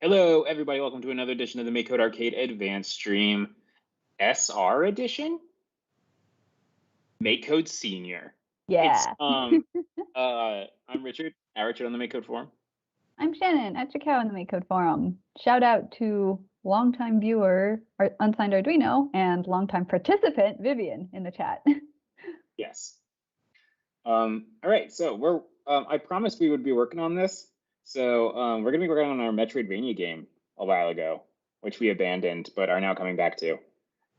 Hello, everybody. Welcome to another edition of the MakeCode Arcade Advanced Stream SR edition. MakeCode Senior. Yeah. I'm Richard, at Richard on the MakeCode forum. I'm Shannon, at Chakao on the MakeCode forum. Shout out to longtime viewer, Unsigned Arduino, and longtime participant, Vivian, in the chat. Yes. All right, so we're I promised we would be working on this. So we're gonna be working on our Metroidvania game a while ago, which we abandoned, but are now coming back to.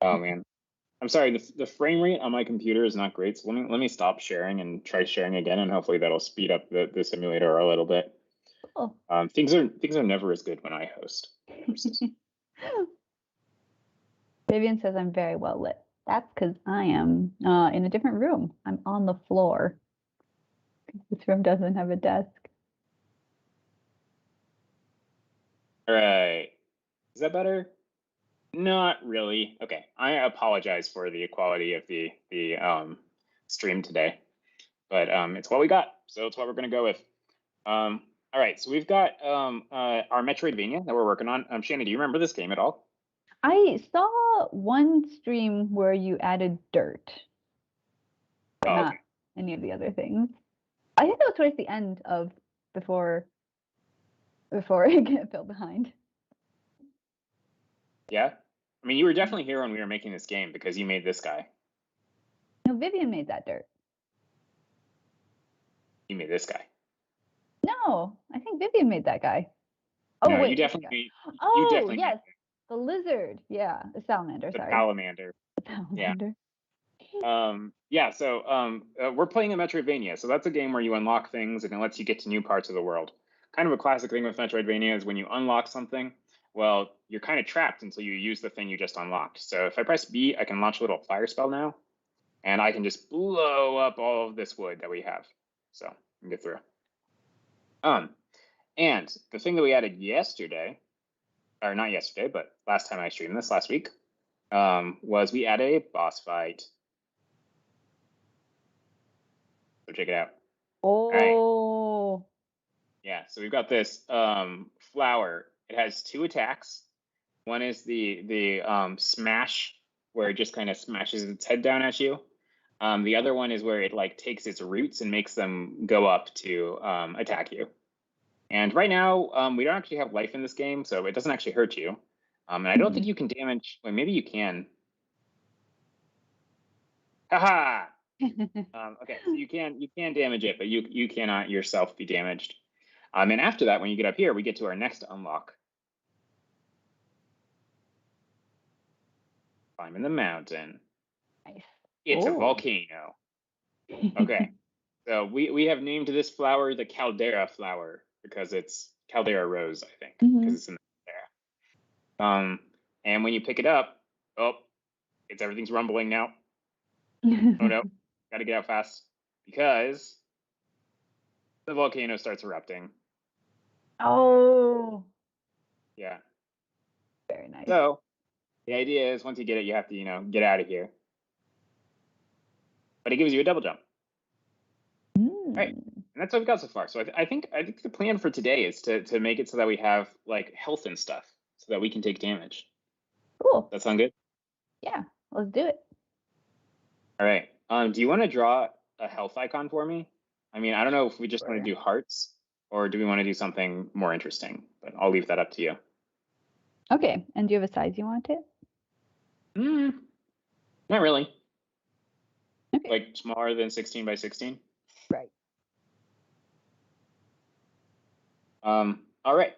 Oh man. I'm sorry, the frame rate on my computer is not great, so let me stop sharing and try sharing again, and hopefully that'll speed up the simulator a little bit. Cool. Things are never as good when I host. Vivian says I'm very well lit. That's because I am in a different room. I'm on the floor. This room doesn't have a desk. All right, is that better? Not really. Okay, I apologize for the quality of the stream today, but it's what we got, so it's what we're gonna go with. All right, so we've got our Metroidvania that we're working on. Shannon, do you remember this game at all? I saw one stream where you added dirt, but not any of the other things. I think that was towards the end of before it get fell behind. Yeah, I mean, you were definitely here when we were making this game because you made this guy. No, Vivian made that dirt. You made this guy. No, I think Vivian made that guy. Oh no, wait, you definitely made. Oh you definitely yes, made the lizard. Yeah, the salamander. the Sorry. salamander. The salamander. Yeah. So we're playing a Metroidvania. So that's a game where you unlock things and it lets you get to new parts of the world. Kind of a classic thing with Metroidvania is when you unlock something, well, you're kind of trapped until you use the thing you just unlocked. So if I press B, I can launch a little fire spell now, and I can just blow up all of this wood that we have. So we can get through. And the thing that we added yesterday, or not yesterday, but last time I streamed this last week, was we added a boss fight. So check it out. Oh. Right. Yeah, so we've got this flower. It has two attacks. One is the smash, where it just kind of smashes its head down at you. The other one is where it like takes its roots and makes them go up to attack you. And right now, we don't actually have life in this game, so it doesn't actually hurt you. And I don't think you can damage. Well, maybe you can. Haha. Okay, so you can damage it, but you cannot yourself be damaged. And after that, when you get up here, we get to our next unlock. Climbing the mountain. Nice. It's a volcano. Okay, so we have named this flower the Caldera flower because it's Caldera rose, I think, because it's in the Caldera. And when you pick it up, everything's rumbling now. Oh no, gotta get out fast because the volcano starts erupting. Oh. Yeah. Very nice. So the idea is once you get it, you have to, get out of here. But it gives you a double jump. Right. And that's what we've got so far. So I think the plan for today is to make it so that we have like health and stuff so that we can take damage. Cool. That sound good? Yeah, let's do it. All right. Do you want to draw a health icon for me? I mean, I don't know if we just want to do hearts or do we want to do something more interesting, but I'll leave that up to you. Okay. And do you have a size you want it? Not really. Okay. Like smaller than 16 by 16? Right. All right.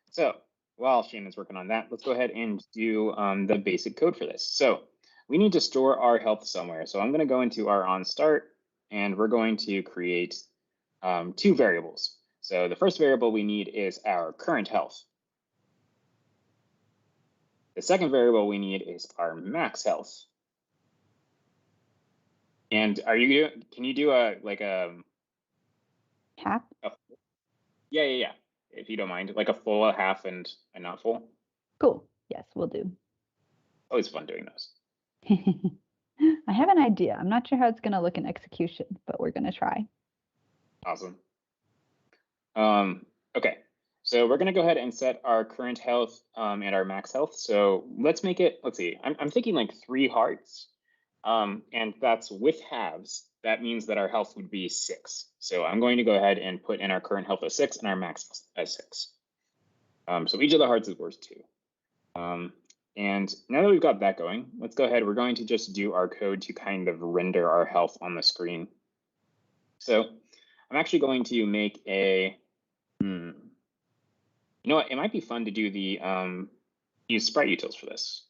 So while Shannon's working on that, let's go ahead and do the basic code for this. So we need to store our health somewhere. So I'm going to go into our onStart, and we're going to create two variables. So the first variable we need is our current health. The second variable we need is our max health. And can you do a half? Yeah. If you don't mind, like a full, a half, and not full. Cool. Yes, we'll do. Always fun doing those. I have an idea. I'm not sure how it's going to look in execution, but we're going to try. Awesome. Okay, So we're going to go ahead and set our current health and our max health. So let's make it, let's see, I'm thinking like 3 hearts. And that's with halves. That means that our health would be 6. So I'm going to go ahead and put in our current health as 6 and our max as 6. So each of the hearts is worth 2. And now that we've got that going, let's go ahead. We're going to just do our code to kind of render our health on the screen. So I'm actually going to make a, you know what, it might be fun to do the, use Sprite utils for this.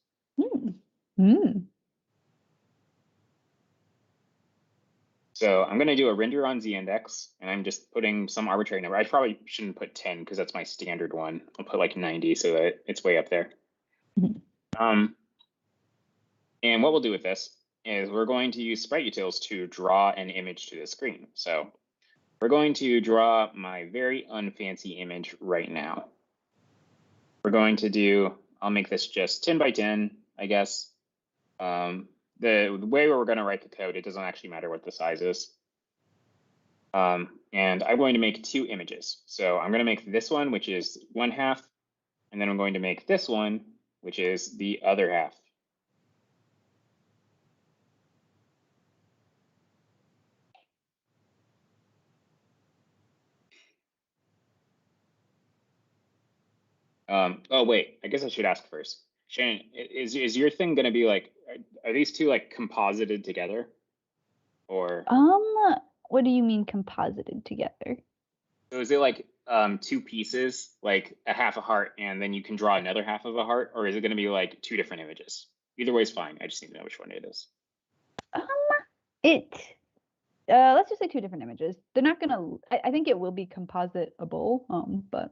So I'm going to do a render on z-index, and I'm just putting some arbitrary number. I probably shouldn't put 10 because that's my standard one. I'll put like 90 so that it's way up there. And what we'll do with this is we're going to use Sprite utils to draw an image to the screen. So we're going to draw my very unfancy image right now. We're going to do, I'll make this just 10 by 10, I guess. The way we're going to write the code, it doesn't actually matter what the size is. And I'm going to make 2 images. So I'm going to make this one, which is 1/2, and then I'm going to make this one, which is the other half. Oh wait, I guess I should ask first. Shannon, is your thing going to be like, are these 2 like composited together, or? What do you mean composited together? So is it like 2 pieces, like a half a heart, and then you can draw another half of a heart, or is it going to be like 2 different images? Either way is fine. I just need to know which one it is. Let's just say 2 different images. They're not gonna. I think it will be compositable. But.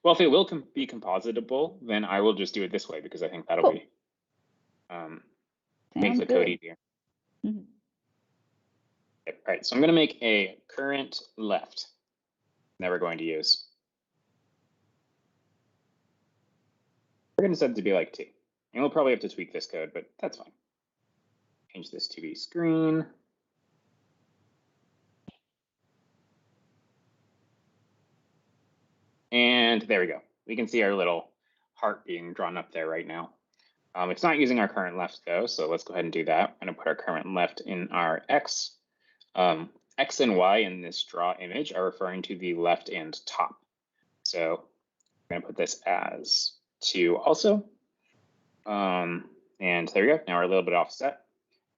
Well, if it will be compositable, then I will just do it this way because I think that'll be makes the code easier. Okay, all right, so I'm going to make a current left that we're going to use. We're going to set it to be like 2. And we'll probably have to tweak this code, but that's fine. Change this to be screen. And there we go. We can see our little heart being drawn up there right now. It's not using our current left though, so let's go ahead and do that. I'm going to put our current left in our X. X and Y in this draw image are referring to the left and top. So I'm going to put this as 2 also. And there we go. Now we're a little bit offset.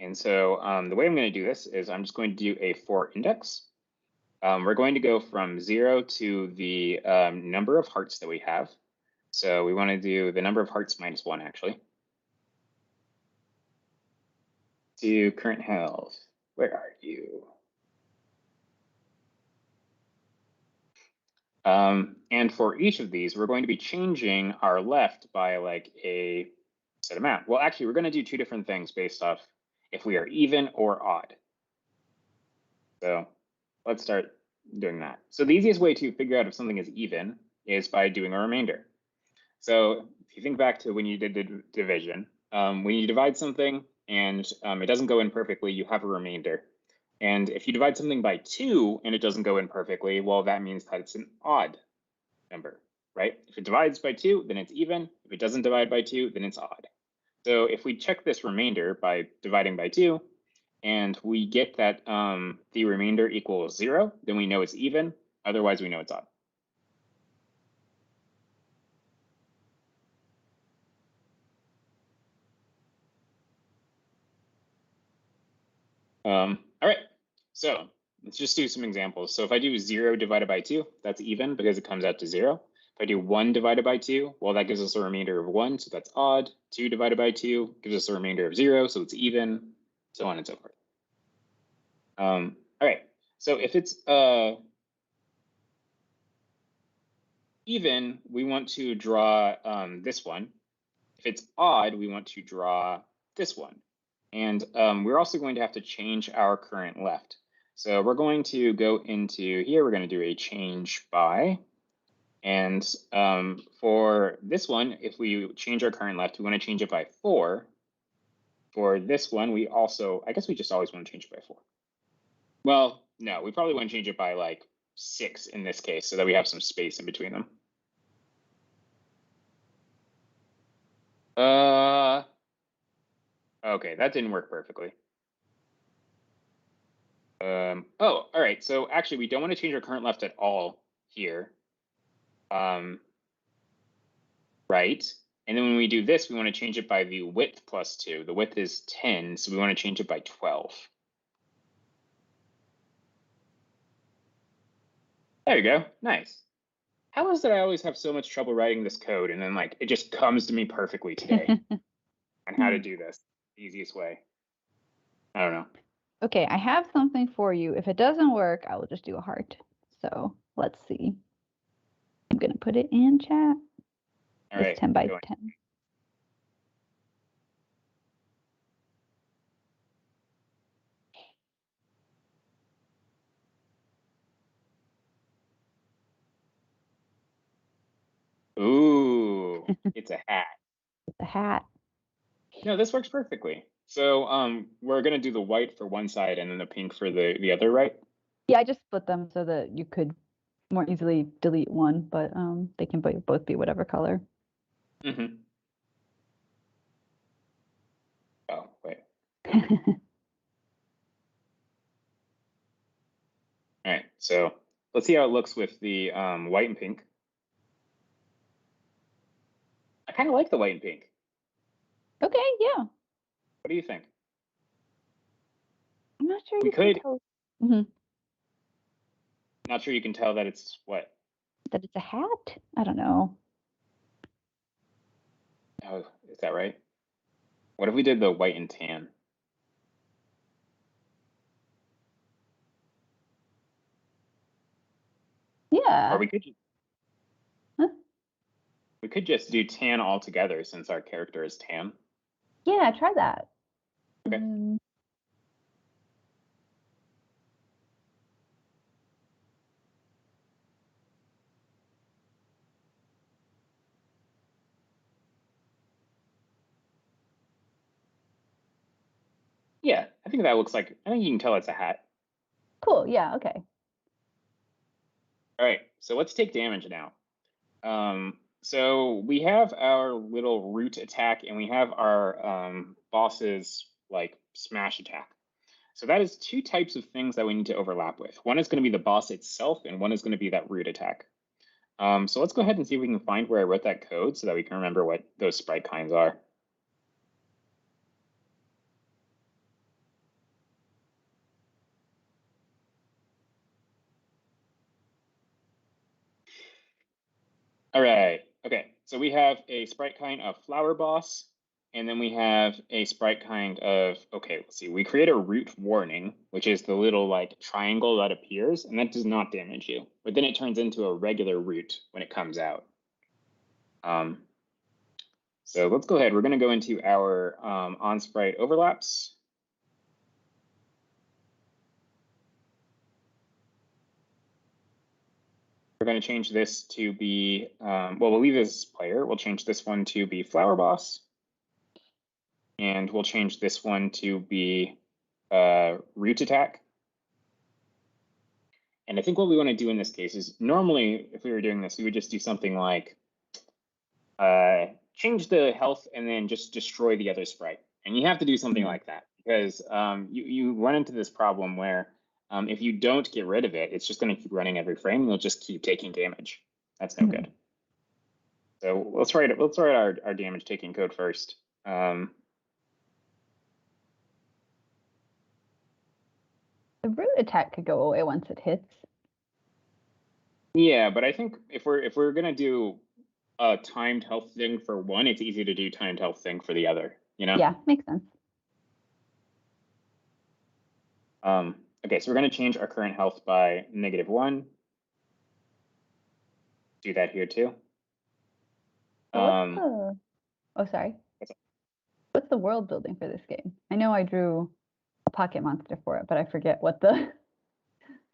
And so the way I'm going to do this is I'm just going to do a for index. We're going to go from 0 to the number of hearts that we have. So we want to do the number of hearts minus 1, actually. To current health. Where are you? And for each of these, we're going to be changing our left by like a set amount. Well, actually, we're going to do 2 different things based off if we are even or odd. So let's start doing that. So the easiest way to figure out if something is even is by doing a remainder. So if you think back to when you did the division, when you divide something and it doesn't go in perfectly, you have a remainder. And if you divide something by 2 and it doesn't go in perfectly, well, that means that it's an odd number, right? If it divides by 2, then it's even. If it doesn't divide by 2, then it's odd. So if we check this remainder by dividing by 2, and we get that the remainder equals 0, then we know it's even. Otherwise, we know it's odd. All right, so let's just do some examples. So if I do 0 divided by 2, that's even because it comes out to 0. If I do 1 divided by 2, well, that gives us a remainder of 1, so that's odd. 2 divided by 2 gives us a remainder of 0, so it's even, so on and so forth. All right, so if it's even, we want to draw this one. If it's odd, we want to draw this one. And we're also going to have to change our current left. So we're going to go into here, we're going to do a change by. And for this one, if we change our current left, we want to change it by 4. For this one, we also, I guess we just always want to change it by 4. Well, no, we probably want to change it by like 6 in this case, so that we have some space in between them. Okay, that didn't work perfectly. Oh, all right. So actually, we don't want to change our current left at all here. Right. And then when we do this, we want to change it by the width plus 2. The width is 10, so we want to change it by 12. There you go. Nice. How is it I always have so much trouble writing this code, and then like it just comes to me perfectly today on how to do this the easiest way? I don't know. Okay, I have something for you. If it doesn't work, I will just do a heart. So let's see. I'm gonna put it in chat. All right, it's 10 by 10. Ooh, it's a hat. It's a hat. No, this works perfectly. So we're gonna do the white for one side and then the pink for the other, right? Yeah, I just split them so that you could more easily delete one, but they can both be whatever color. Mm-hmm. Oh, wait. All right, so let's see how it looks with the white and pink. I kind of like the white and pink. Okay, yeah. What do you think? I'm not sure We you could. can tell. Mm-hmm. Not sure you can tell that it's what? That it's a hat? I don't know. Oh, is that right? What if we did the white and tan? Yeah. Or we could. Huh? We could just do tan altogether since our character is tan. Yeah, try that. Okay. Yeah, I think that looks like. I think you can tell it's a hat. Cool. Yeah. Okay. All right, so let's take damage now. So we have our little root attack and we have our boss's like smash attack. So that is 2 types of things that we need to overlap with. One is going to be the boss itself and one is going to be that root attack. So let's go ahead and see if we can find where I wrote that code so that we can remember what those sprite kinds are. All right. Okay. So we have a sprite kind of flower boss, and then we have a sprite kind of, okay, let's see. We create a root warning, which is the little like triangle that appears, and that does not damage you. But then it turns into a regular root when it comes out. So let's go ahead. We're going to go into our on sprite overlaps. We're going to change this to be, well, we'll leave this player. We'll change this one to be flower boss. And we'll change this one to be root attack. And I think what we want to do in this case is normally, if we were doing this, we would just do something like change the health and then just destroy the other sprite. And you have to do something like that because you run into this problem where if you don't get rid of it, it's just going to keep running every frame and you'll just keep taking damage. That's no good. So let's write our damage taking code first. The root attack could go away once it hits. Yeah, but I think if we're gonna do a timed health thing for one, it's easy to do timed health thing for the other, you know? Yeah, makes sense. Okay, so we're gonna change our current health by -1. Do that here too. Oh, sorry. What's the world building for this game? I know I drew a pocket monster for it, but I forget what the.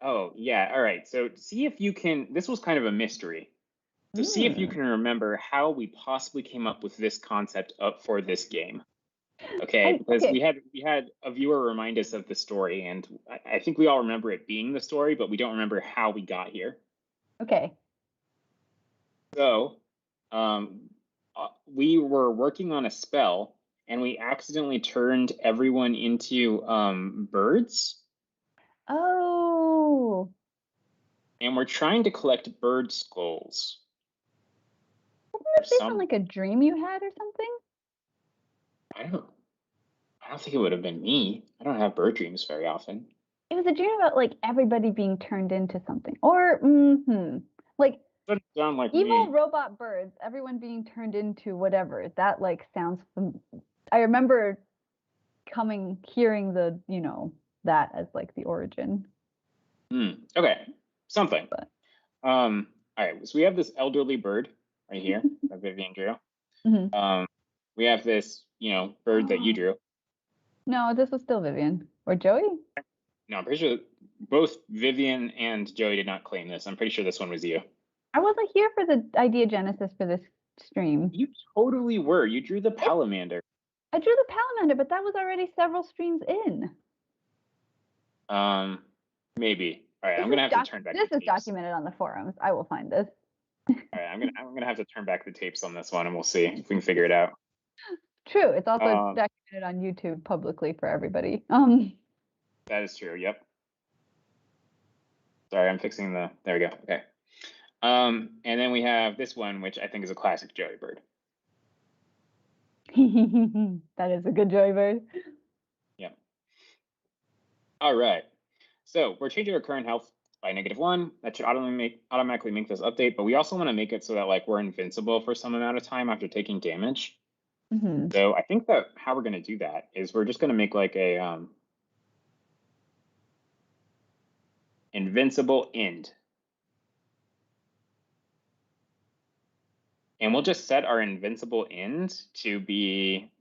Oh, yeah. All right. So see if you can. This was kind of a mystery. So see if you can remember how we possibly came up with this concept up for this game. Okay, because we had a viewer remind us of the story, and I think we all remember it being the story, but we don't remember how we got here. Okay. So, we were working on a spell, and we accidentally turned everyone into birds. Oh. And we're trying to collect bird skulls. Wasn't that based on like a dream you had or something? I don't think it would have been me. I don't have bird dreams very often. It was a dream about like everybody being turned into something, or like evil robot birds, everyone being turned into whatever. That like sounds. I remember hearing the that as like the origin. Okay, something. But. All right, so we have this elderly bird right here that Vivian drew. Mm-hmm. We have this, bird that you drew. No, this was still Vivian or Joey. No, I'm pretty sure both Vivian and Joey did not claim this. I'm pretty sure this one was you. I wasn't here for the idea genesis for this stream. You totally were. You drew the Palamander. I drew the Palamander, but that was already several streams in. Maybe. All right, I'm gonna have to turn back. This is documented on the forums. I will find this. All right, I'm gonna have to turn back the tapes on this one, and we'll see if we can figure it out. True. It's also documented on YouTube publicly for everybody. That is true. Yep. Sorry, I'm fixing the. There we go. Okay. And then we have this one, which I think is a classic Joey bird. That is a good Joey bird. Yep. All right. So we're changing our current health by -1. That should automatically make this update, but we also want to make it so that like we're invincible for some amount of time after taking damage. Mm-hmm. So I think that how we're going to do that is we're just going to make like a invincible end. And we'll just set our invincible end to be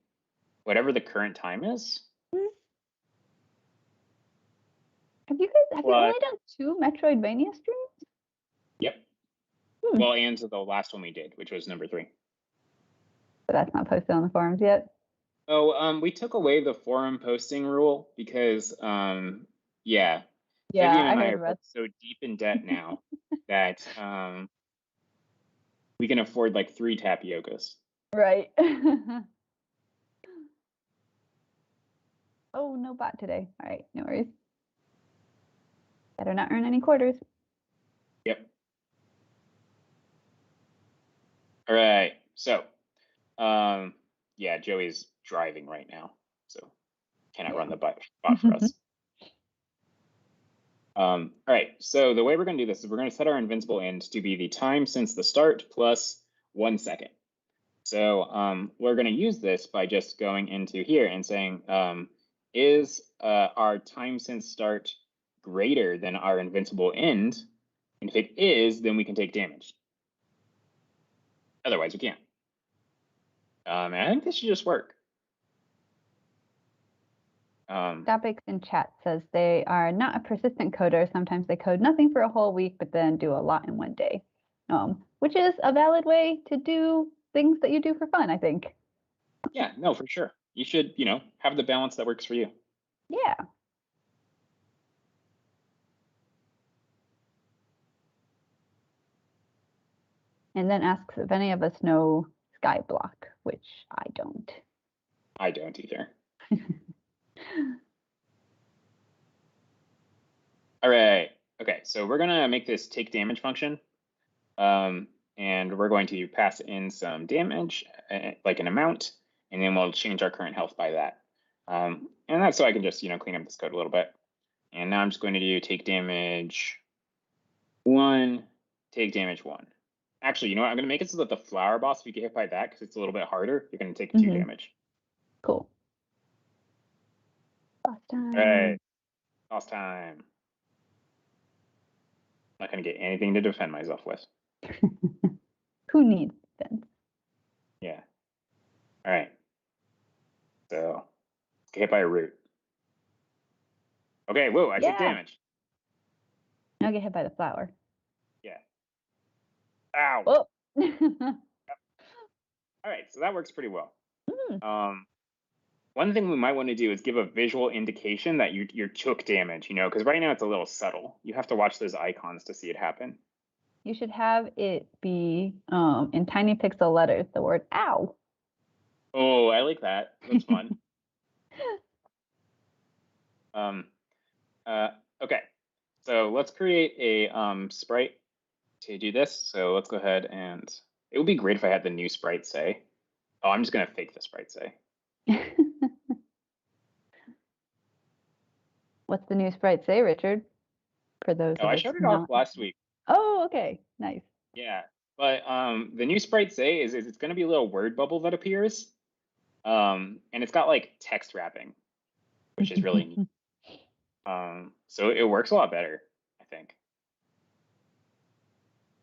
whatever the current time is. Have you only done 2 Metroidvania streams? Yep. Well, and the last one we did, which was number 3. But that's not posted on the forums yet. Oh, we took away the forum posting rule because, Vivian and I are so deep in debt now that we can afford like 3 tapiocas. Right. Oh, no bot today. All right, no worries. Better not earn any quarters. Yep. All right. So, Joey's driving right now, so cannot run the bot for us. All right. So the way we're going to do this is we're going to set our invincible end to be the time since the start plus 1 second. So we're going to use this by just going into here and saying, is our time since start greater than our invincible end? And if it is, then we can take damage. Otherwise, we can't. And I think this should just work. Topics in chat says they are not a persistent coder. Sometimes they code nothing for a whole week, but then do a lot in one day, which is a valid way to do things that you do for fun, I think. Yeah, no, for sure. You should, have the balance that works for you. Yeah. And then asks if any of us know Skyblock, which I don't. I don't either. All right. Okay, so we're going to make this take damage function. And we're going to pass in some damage, like an amount, and then we'll change our current health by that. And that's so I can just, clean up this code a little bit. And now I'm just going to do take damage 1, take damage 1. Actually, you know what? I'm going to make it so that the flower boss, if you get hit by that, because it's a little bit harder, you're going to take 2 damage. Cool. Boss time. All right. Boss time. I'm not going to get anything to defend myself with. Who needs defense? Yeah. All right. So, get hit by a root. Okay, whoa, I took damage. Now get hit by the flower. Yeah. Ow. Oh. Yep. All right, so that works pretty well. 1 One thing we might want to do is give a visual indication that you took damage, because right now it's a little subtle. You have to watch those icons to see it happen. You should have it be in tiny pixel letters, the word ow. Oh, I like that. That's fun. Okay, so let's create a sprite to do this. So let's go ahead and it would be great if I had the new sprite say. Oh, I'm just going to fake the sprite say. What's the new sprite say, Richard? For those I showed it off last week. Oh, okay. Nice. Yeah, but the new sprite say is it's going to be a little word bubble that appears. And it's got like text wrapping, which is really neat. So it works a lot better, I think.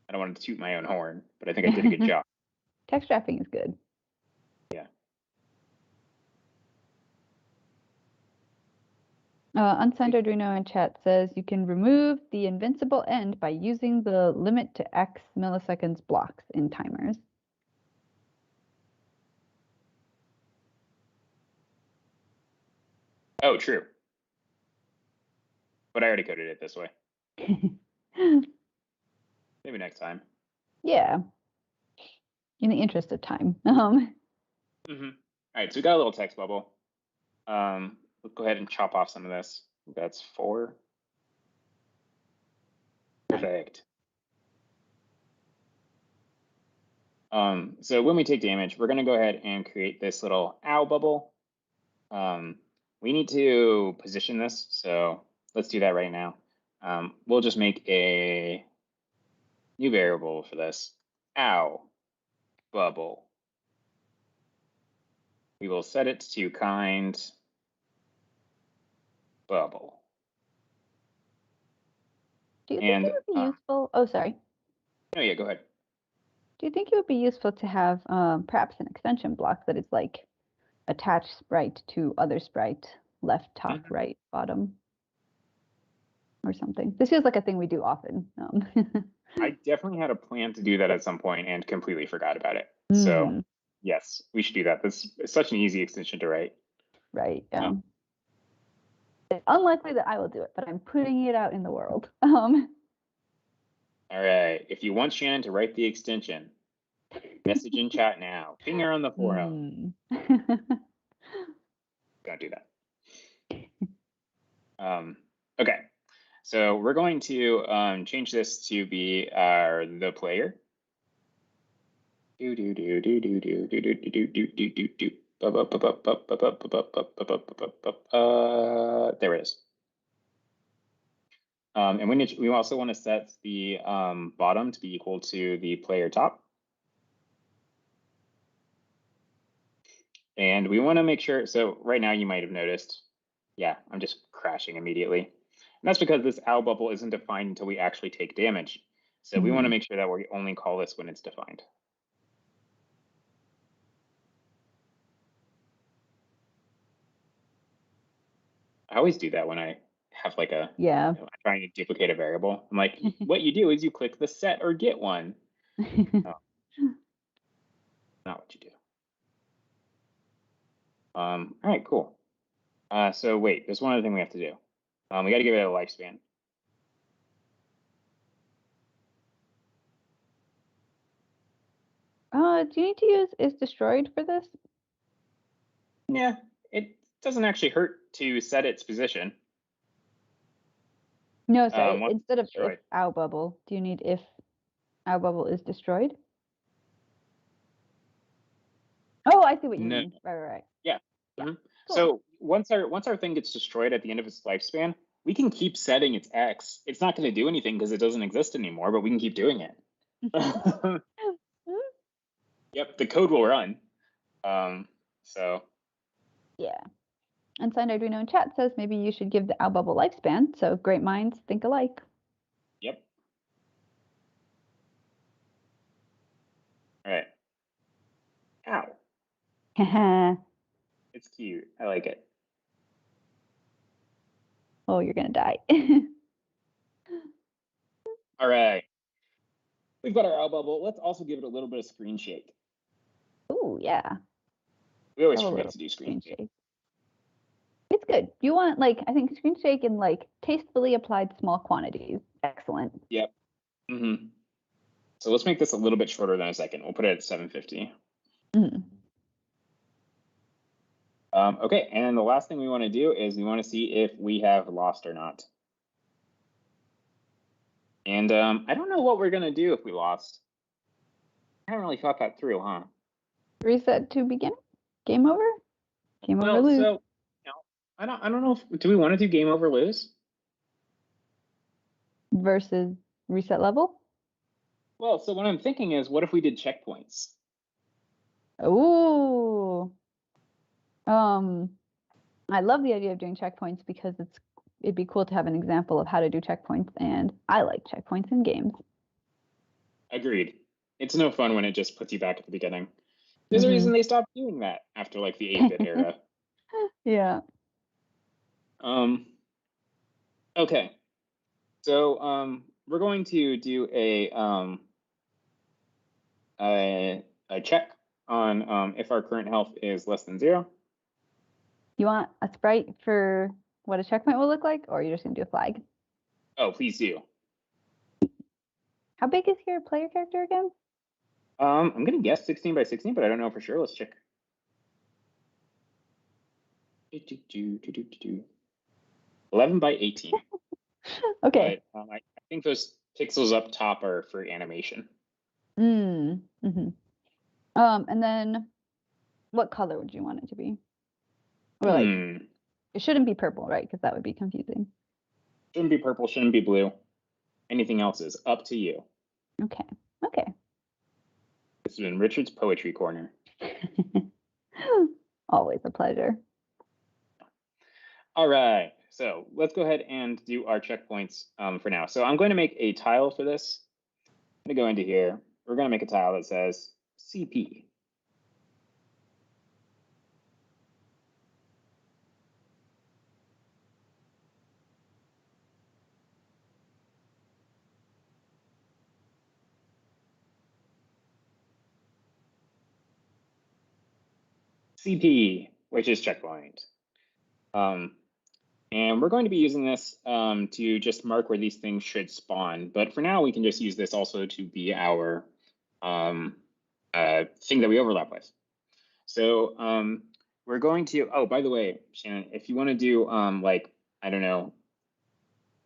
I don't want to toot my own horn, but I think I did a good job. Text wrapping is good. Yeah. Unsigned Arduino in chat says you can remove the invincible end by using the limit to X milliseconds blocks in timers. Oh, true. But I already coded it this way. Maybe next time. Yeah. In the interest of time. All right, so we got a little text bubble. Let's go ahead and chop off some of this. That's 4. Perfect. So when we take damage, we're going to go ahead and create this little ow bubble. We need to position this, so let's do that right now. We'll just make a new variable for this. Ow bubble. We will set it to kind bubble. Do you think it would be useful? Oh, sorry. Oh, yeah, go ahead. Do you think it would be useful to have perhaps an extension block that is like attach sprite to other sprite, left, top, right, bottom, or something? This feels like a thing we do often. I definitely had a plan to do that at some point and completely forgot about it. So yes, we should do that. This is such an easy extension to write. Right. It's unlikely that I will do it, but I'm putting it out in the world. All right. If you want Shannon to write the extension, message in chat now. Ping her on the forum. Don't do that. Okay. So we're going to change this to be the player. There it is. And we also want to set the bottom to be equal to the player top. And we want to make sure, so right now you might have noticed, yeah, I'm just crashing immediately. And that's because this owl bubble isn't defined until we actually take damage. So we want to make sure that we only call this when it's defined. I always do that when I have like a, I'm trying to duplicate a variable. I'm like, what you do is you click the set or get one. No, not what you do. All right, cool. So wait, there's one other thing we have to do. We got to give it a lifespan. Do you need to use is destroyed for this? Yeah, it doesn't actually hurt to set its position. No, sorry. Instead of if ow bubble, do you need if ow bubble is destroyed? Oh, I see what you mean. Right. Yeah. Cool. So once our thing gets destroyed at the end of its lifespan, we can keep setting its X. It's not going to do anything because it doesn't exist anymore, but we can keep doing it. Yep, the code will run. So. Yeah. Unsigned Arduino in chat says maybe you should give the owl bubble lifespan. So great minds think alike. Yep. All right. Ow. It's cute. I like it. Oh, you're going to die. All right. We've got our owl bubble. Let's also give it a little bit of screen shake. Oh, yeah. We always forget to do screen shake. It's good. You want like I think screen shake in like tastefully applied small quantities. Excellent. Yep. Mm-hmm. So let's make this a little bit shorter than a second. We'll put it at 750. Mm. Okay, and then the last thing we want to do is we want to see if we have lost or not. And I don't know what we're going to do if we lost. I haven't really thought that through, huh? Reset to begin. Game over. Game over. Well, Lose. so I don't know if do we want to do game over lose Versus reset level. Well, so what I'm thinking is, what if we did checkpoints? Ooh. I love the idea of doing checkpoints because it'd be cool to have an example of how to do checkpoints, and I like checkpoints in games. Agreed. It's no fun when it just puts you back at the beginning. There's a reason they stopped doing that after like the 8-bit era. Yeah. Okay. So we're going to do a check on if our current health is less than 0. You want a sprite for what a checkpoint will look like, or you're just gonna do a flag? Oh, please do. How big is your player character again? I'm gonna guess 16 by 16, but I don't know for sure. Let's check. 11 by 18. Okay. But I think those pixels up top are for animation. Mm-hmm. And then what color would you want it to be? Or like, it shouldn't be purple, right? Because that would be confusing. Shouldn't be purple, shouldn't be blue. Anything else is up to you. Okay. Okay. This has been Richard's Poetry Corner. Always a pleasure. All right, so let's go ahead and do our checkpoints for now. So I'm going to make a tile for this. I'm going to go into here. We're going to make a tile that says CP. CP, which is checkpoint. And we're going to be using this to just mark where these things should spawn. But for now, we can just use this also to be our thing that we overlap with. So we're going to, oh, by the way, Shannon, if you want to do like, I don't know,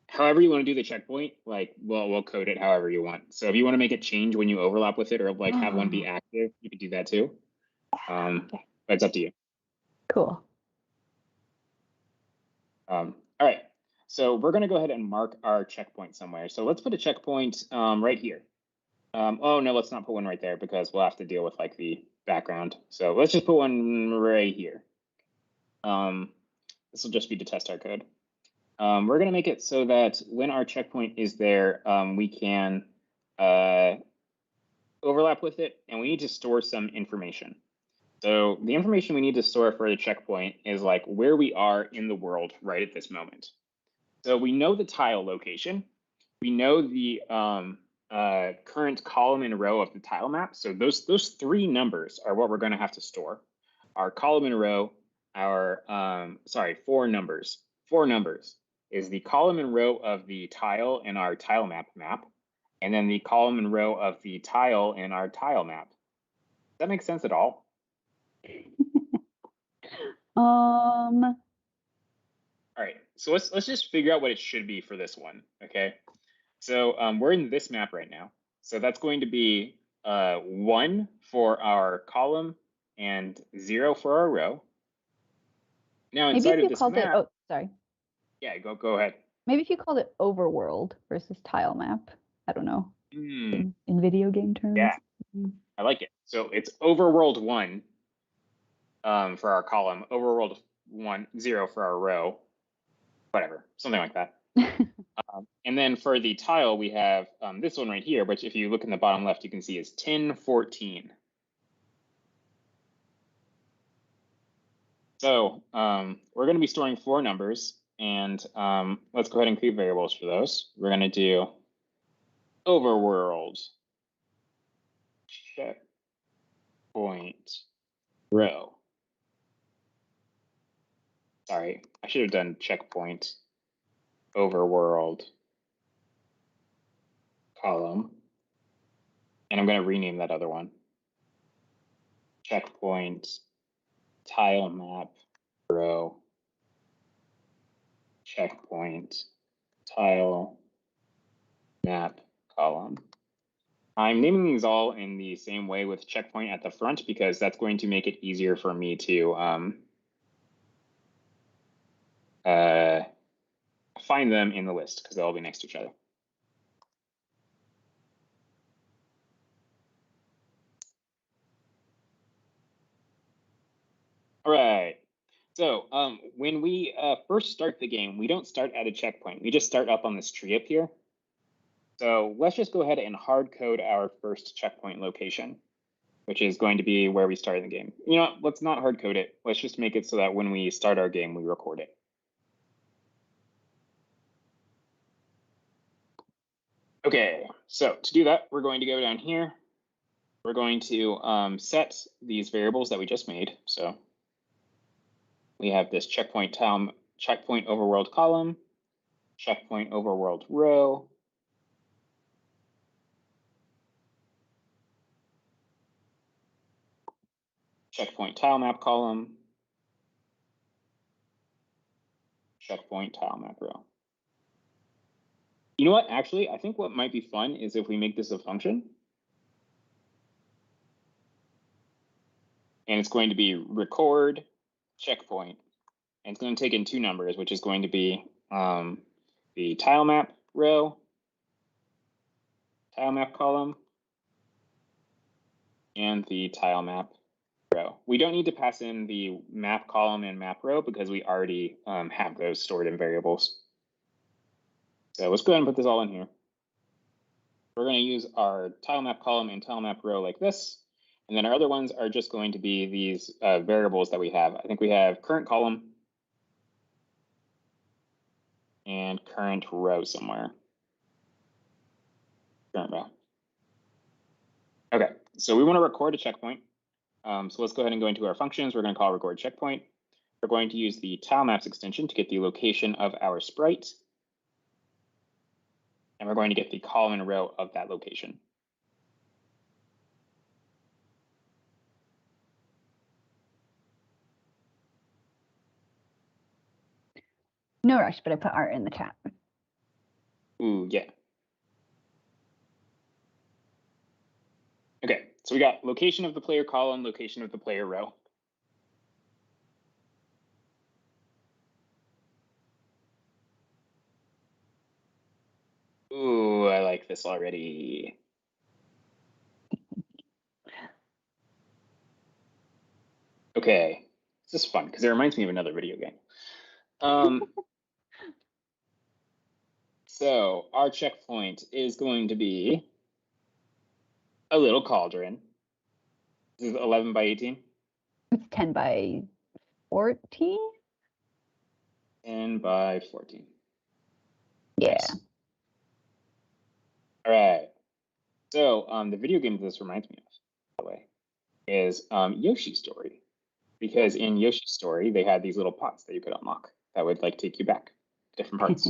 however you want to do the checkpoint, like we'll code it however you want. So if you want to make it change when you overlap with it, or like have one be active, you could do that too. But it's up to you. Cool. All right, so we're going to go ahead and mark our checkpoint somewhere. So let's put a checkpoint right here. Oh no, let's not put one right there because we'll have to deal with like the background. So let's just put one right here. This will just be to test our code. We're going to make it so that when our checkpoint is there, we can overlap with it, and we need to store some information. So the information we need to store for the checkpoint is like where we are in the world right at this moment. So we know the tile location. We know the current column and row of the tile map. So those 3 numbers are what we're going to have to store. Our column and row, our 4 numbers. 4 numbers is the column and row of the tile in our tile map, and then the column and row of the tile in our tile map. Does that make sense at all? All right, so let's just figure out what it should be for this one, okay? So we're in this map right now. So that's going to be 1 for our column and 0 for our row. Now inside of this map, oh, sorry. Yeah, go ahead. Maybe if you called it overworld versus tile map. I don't know. In video game terms. Yeah, I like it. So it's overworld 1 for our column, overworld 0 for our row, whatever, something like that. And then for the tile, we have this one right here, which if you look in the bottom left, you can see is 1014. So we're going to be storing 4 numbers, and let's go ahead and create variables for those. We're going to do overworld checkpoint row sorry, I should have done checkpoint overworld column. And I'm going to rename that other one. Checkpoint tile map row. Checkpoint tile map column. I'm naming these all in the same way with checkpoint at the front because that's going to make it easier for me to find them in the list because they'll all be next to each other. All right. So when we first start the game, we don't start at a checkpoint. We just start up on this tree up here. So let's just go ahead and hard code our first checkpoint location, which is going to be where we start the game. You know, let's not hard code it. Let's just make it so that when we start our game, we record it. Okay, so to do that, we're going to go down here. We're going to set these variables that we just made. So we have this checkpoint overworld column, checkpoint overworld row, checkpoint tile map column, checkpoint tile map row. You know what? Actually, I think what might be fun is if we make this a function. And it's going to be record checkpoint. And it's going to take in two numbers, which is going to be the tile map row, tile map column, and the tile map row. We don't need to pass in the map column and map row because we already have those stored in variables. So let's go ahead and put this all in here. We're going to use our tile map column and tile map row like this. And then our other ones are just going to be these variables that we have. I think we have current column and current row somewhere. Current row. Okay, so we want to record a checkpoint. So let's go ahead and go into our functions. We're going to call record checkpoint. We're going to use the tile maps extension to get the location of our sprite. And we're going to get the column and row of that location. No rush, but I put art in the chat. Ooh, yeah. Okay, so we got location of the player column, location of the player row. Ooh, I like this already. Okay, this is fun because it reminds me of another video game. So our checkpoint is going to be a little cauldron. This is 11 by 18. It's 10 by 14. 10 by 14. Yeah. Nice. All right. So the video game this reminds me of, by the way, is Yoshi's Story. Because in Yoshi's Story, they had these little pots that you could unlock that would like take you back to different parts.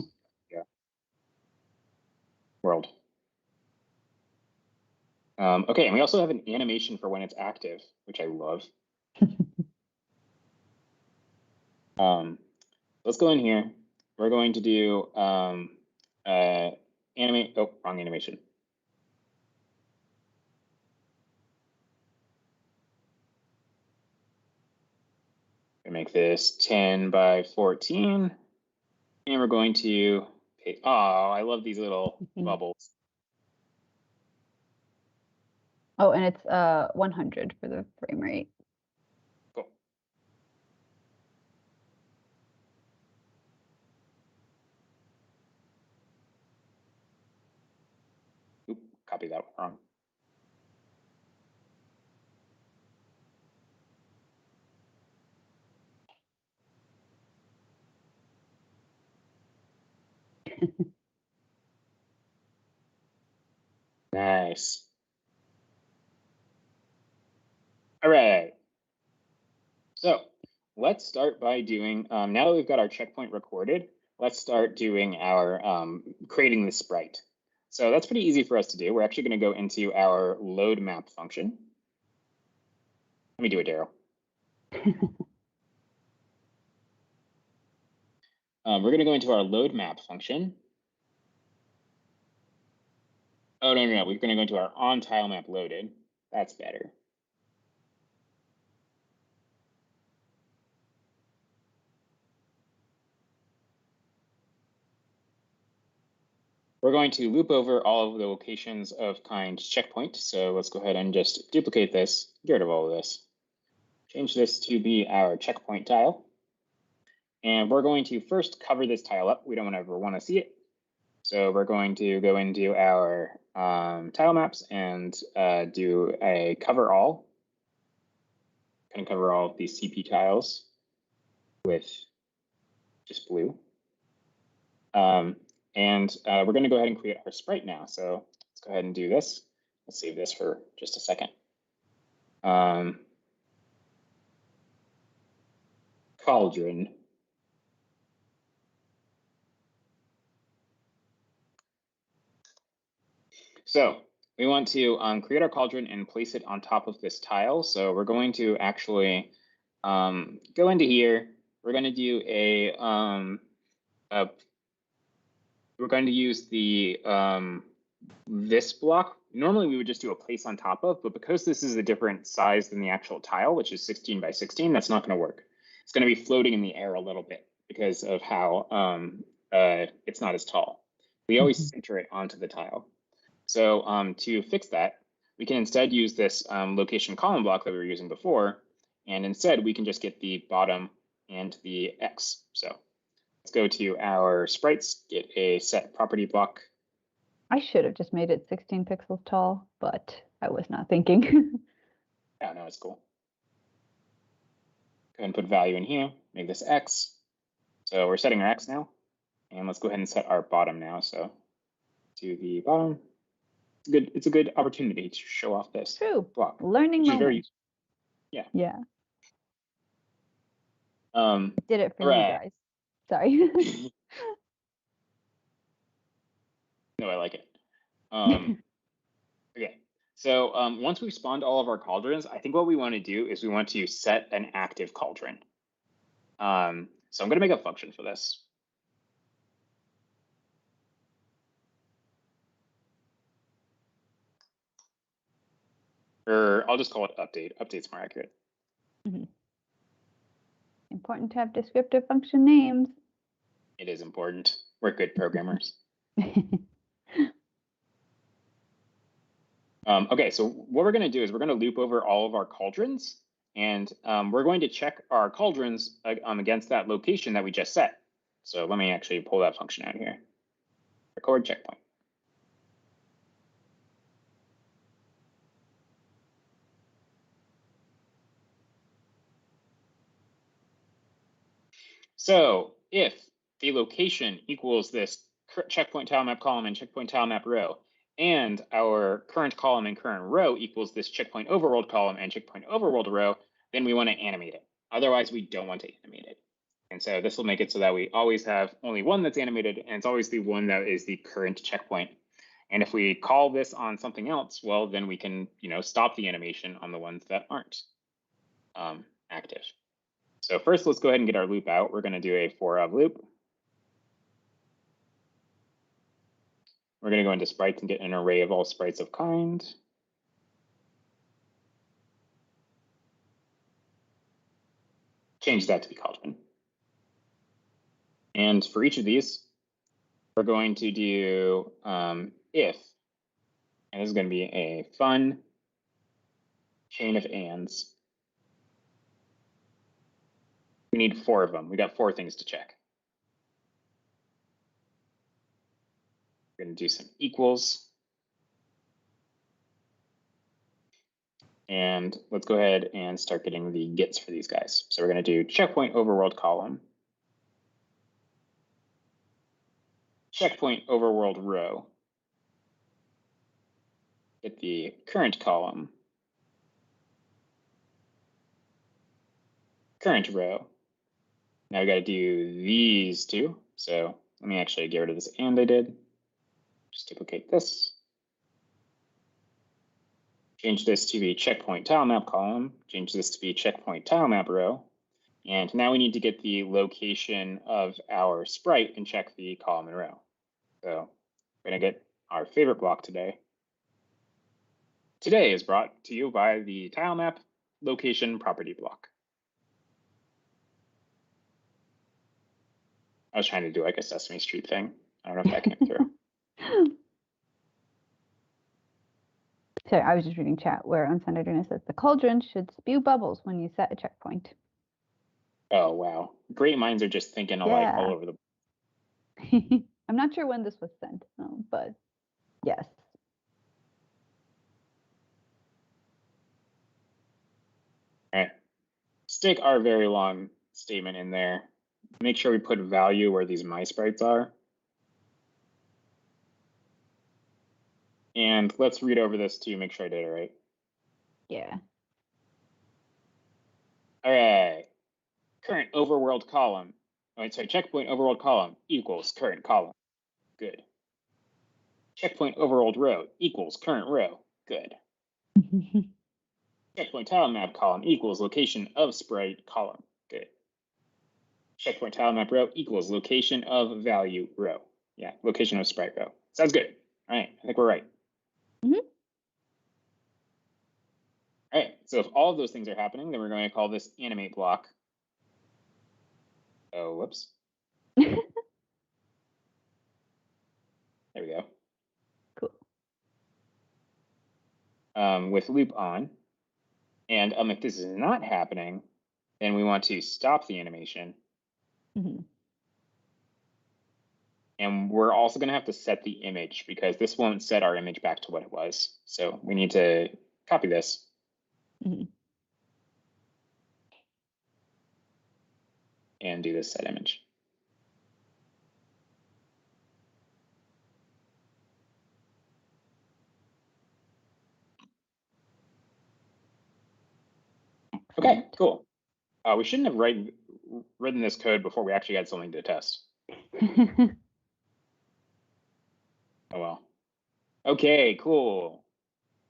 Yeah. World. Okay, and we also have an animation for when it's active, which I love. Let's go in here. We're going to do animate. Oh, wrong animation. We make this 10 by 14, and we're going to. Oh, I love these little bubbles. Oh, and it's 100 for the frame rate. Cool. Oop, copy that one wrong. Nice. All right. So let's start by doing, now that we've got our checkpoint recorded, let's start doing our creating the sprite. So that's pretty easy for us to do. We're actually going to go into our load map function. Let me do it, Daryl. We're going to go into our load map function. Oh, no. We're going to go into our on tile map loaded. That's better. We're going to loop over all of the locations of kind checkpoint. So let's go ahead and just duplicate this, get rid of all of this. Change this to be our checkpoint tile. And we're going to first cover this tile up. We don't ever want to see it. So we're going to go into our tile maps and do a cover all. Going to cover all of these CP tiles with just blue. And we're going to go ahead and create our sprite now. So let's go ahead and do this. Let's save this for just a second. Cauldron. So we want to create our cauldron and place it on top of this tile. So we're going to actually go into here. We're going to do we're going to use the this block. Normally we would just do a place on top of, but because this is a different size than the actual tile, which is 16 by 16, that's not going to work. It's going to be floating in the air a little bit because of how it's not as tall. We always center it onto the tile. So to fix that, we can instead use this location column block that we were using before, and instead we can just get the bottom and the X. So let's go to our sprites, get a set property block. I should have just made it 16 pixels tall, but I was not thinking. Yeah, no, it's cool. Go ahead and put value in here, make this X. So we're setting our X now. And let's go ahead and set our bottom now. So to the bottom. It's a good opportunity to show off this block. Learning moment. Very, yeah. Yeah. Did it for you guys. Sorry. No, I like it. Okay. So once we've spawned all of our cauldrons, I think what we want to do is we want to set an active cauldron. So I'm going to make a function for this. Or I'll just call it update. Update's more accurate. Mm-hmm. Important to have descriptive function names. It is important. We're good programmers. Okay, so what we're going to do is we're going to loop over all of our cauldrons, and we're going to check our cauldrons against that location that we just set. So let me actually pull that function out here. Record checkpoint. So if the location equals this checkpoint tile map column and checkpoint tile map row, and our current column and current row equals this checkpoint overworld column and checkpoint overworld row, then we want to animate it. Otherwise, we don't want to animate it. And so this will make it so that we always have only one that's animated, and it's always the one that is the current checkpoint. And if we call this on something else, well, then we can, stop the animation on the ones that aren't active. So first, let's go ahead and get our loop out. We're going to do a for of loop. We're going to go into sprites and get an array of all sprites of kind. Change that to be cauldron. And for each of these, we're going to do if, and this is going to be a fun chain of ands. We need 4 of them. We got 4 things to check. We're going to do some equals. And let's go ahead and start getting the gets for these guys. So we're going to do checkpoint overworld column, checkpoint overworld row, get the current column, current row. Now we got to do these two. So let me actually get rid of this and I did. Just duplicate this. Change this to be checkpoint tile map column. Change this to be checkpoint tile map row. And now we need to get the location of our sprite and check the column and row. So we're going to get our favorite block today. Today is brought to you by the tile map location property block. I was trying to do like a Sesame Street thing. I don't know if that came through. Sorry, I was just reading chat where Uncenteredness says the cauldron should spew bubbles when you set a checkpoint. Oh, wow. Great minds are just thinking alike all over the. I'm not sure when this was sent, but yes. All right. Stick our very long statement in there. Make sure we put value where these my sprites are. And let's read over this to make sure I did it right. Yeah. All right. Current overworld column. Oh, sorry, checkpoint overworld column equals current column. Good. Checkpoint overworld row equals current row. Good. Checkpoint tile map column equals location of sprite column. Good. Checkpoint tile map row equals location of value row. Yeah, location of sprite row. Sounds good. All right, I think we're right. Mm-hmm. All right, so if all of those things are happening, then we're going to call this animate block. Oh, whoops. There we go. Cool. With loop on. And if this is not happening, then we want to stop the animation. Mm-hmm. And we're also going to have to set the image because this won't set our image back to what it was. So we need to copy this. Mm-hmm. And do this set image. Okay, cool. We shouldn't have written this code before we actually had something to test. Oh, well. Okay, cool.